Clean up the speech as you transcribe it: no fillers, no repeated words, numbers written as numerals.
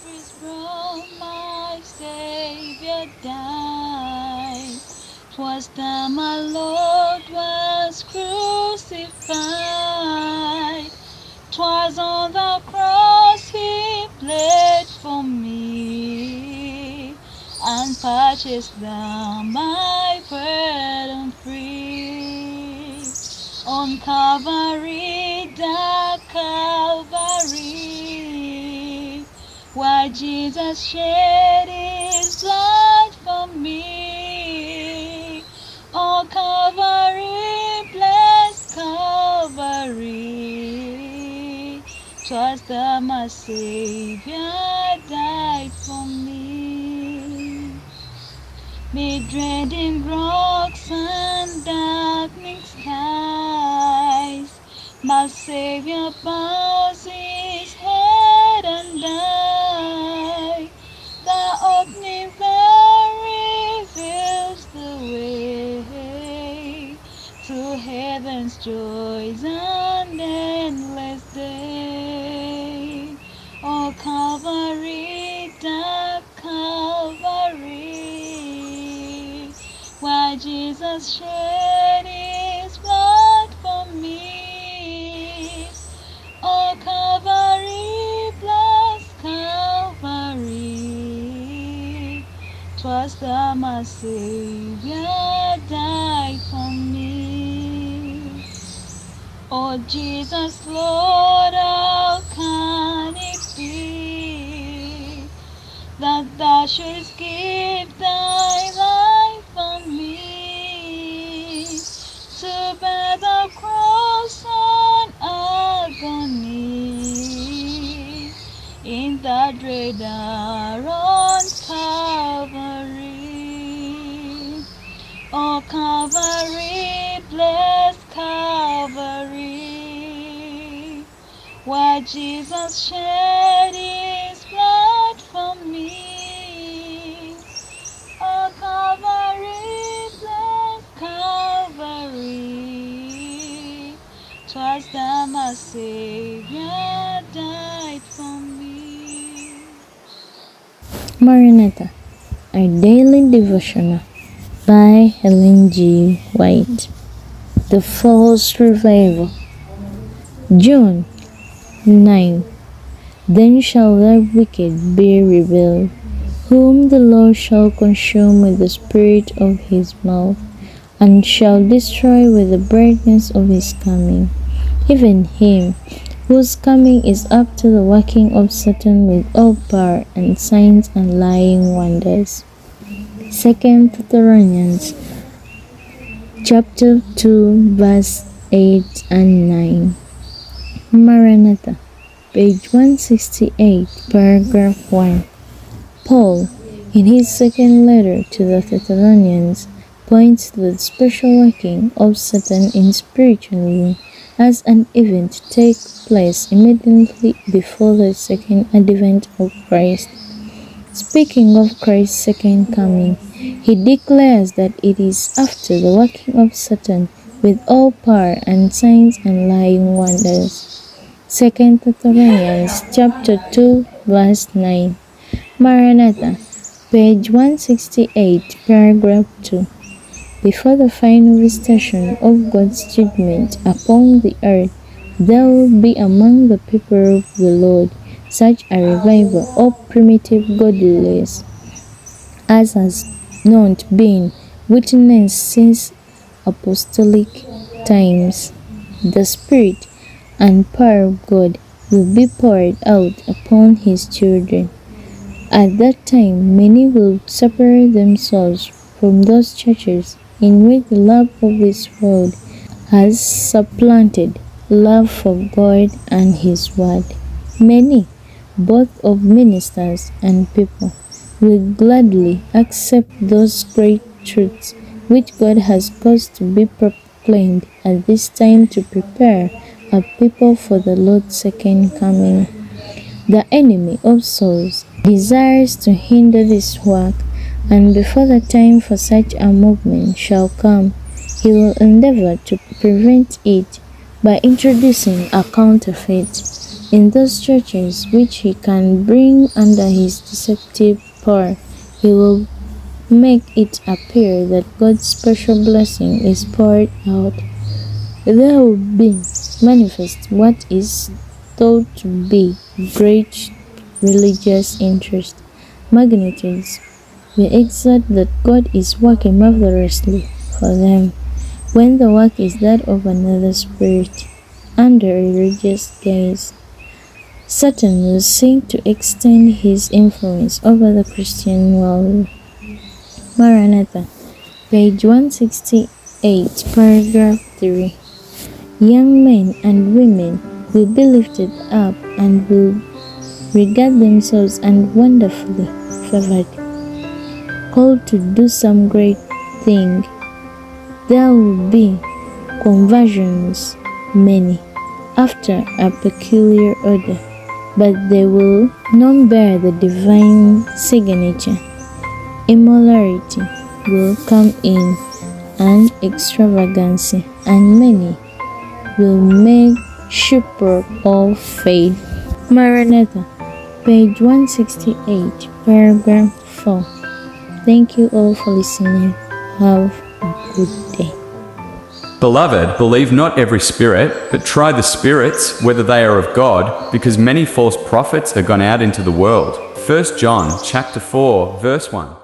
Calvary's cross, my Savior died. 'Twas there my Lord was crucified. 'Twas on the cross He bled for me, and purchased there my pardon free. On Calvary, dark Calvary, where Jesus shed His blood for me. Oh, Calvary, blessed Calvary, 'twas there my Savior died for me. Mid dreading rocks and darkening skies, my Savior bows His head and dies. The opening veil reveals the way to heaven's joys and endless day. Oh, Calvary, dark Calvary, where Jesus shed His blood for me. Oh, Calvary, blessed Calvary, 'twas there my Savior died for me. Oh, Jesus, Lord, how can it be that thou shouldst give thy life for me, to bear the cross and agony in that dread hour on Calvary. Oh, Calvary, blessed Calvary, where Jesus shed His blood for me. Oh, Calvary, blessed Calvary, 'twas there my Savior died for me. Maranatha, our daily devotional by Helen G. White. The False Revival. June 9. Then shall the wicked be revealed, whom the Lord shall consume with the spirit of His mouth, and shall destroy with the brightness of His coming, even him whose coming is up to the working of Satan with all power and signs and lying wonders. 2 Thessalonians chapter 2 verse 8 and 9. Maranatha, page 168, paragraph 1. Paul, in his second letter to the Thessalonians, points to the special working of Satan in spiritualism as an event to take place immediately before the second advent of Christ. Speaking of Christ's second coming, he declares that it is after the working of Satan with all power and signs and lying wonders. 2 Thessalonians chapter 2 verse 9. Maranatha, page 168, paragraph 2. Before the final visitation of God's judgment upon the earth, there will be among the people of the Lord such a revival of primitive godliness as has not been witnessed since apostolic times. The Spirit and power of God will be poured out upon His children. At that time, many will separate themselves from those churches in which the love of this world has supplanted love for God and His Word. Many, both of ministers and people, will gladly accept those great truths which God has caused to be proclaimed at this time to prepare a people for the Lord's second coming. The enemy of souls desires to hinder this work, and before the time for such a movement shall come, he will endeavor to prevent it by introducing a counterfeit. In those churches which he can bring under his deceptive power, he will make it appear that God's special blessing is poured out. There will be manifest what is thought to be great religious interest, magnitudes. We exert that God is working marvelously for them, when the work is that of another spirit, under religious guise. Satan will seek to extend his influence over the Christian world. Maranatha, page 168, paragraph 3. Young men and women will be lifted up and will regard themselves and wonderfully favored, called to do some great thing. There will be conversions, many, after a peculiar order, but they will not bear the divine signature. Immorality will come in, and extravagancy, and many will make shipwreck of faith. Maranatha, page 168, paragraph 4. Thank you all for listening. Have a good day. Beloved, believe not every spirit, but try the spirits, whether they are of God, because many false prophets are gone out into the world. 1 John chapter 4, verse 1.